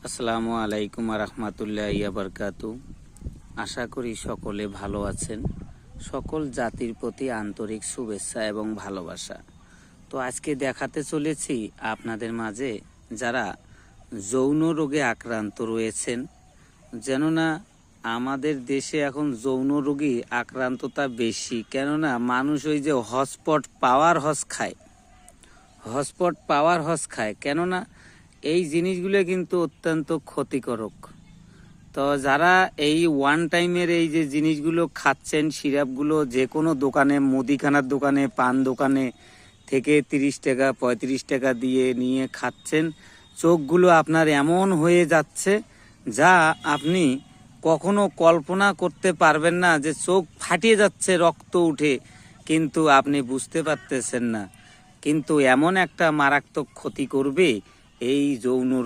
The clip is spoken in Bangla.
আসসালামু আলাইকুম রহমতুল্লাহি বারকাতু। আশা করি সকলে ভালো আছেন। সকল জাতির প্রতি আন্তরিক শুভেচ্ছা এবং ভালোবাসা। তো আজকে দেখাতে চলেছি আপনাদের মাঝে যারা যৌন রোগে আক্রান্ত রয়েছেন, যেননা আমাদের দেশে এখন যৌন রোগী আক্রান্ততা বেশি। কেননা মানুষ ওই যে হটস্পট পাওয়ার হস খায়, কেননা এই জিনিসগুলো কিন্তু অত্যন্ত ক্ষতিকারক। তো যারা এই ওয়ান টাইমের এই যে জিনিসগুলো খাচ্ছেন, সিরাপগুলো যে কোনো দোকানে, মুদিখানার দোকানে, পান দোকানে থেকে 30 টাকা 35 টাকা দিয়ে নিয়ে খাচ্ছেন, চোখগুলো আপনার এমন হয়ে যাচ্ছে যা আপনি কখনো কল্পনা করতে পারবেন না, যে চোখ ফাটিয়ে যাচ্ছে, রক্ত উঠে, কিন্তু আপনি বুঝতে পারতেছেন না। কিন্তু এমন একটা মারাত্মক ক্ষতি করবে এই যৌন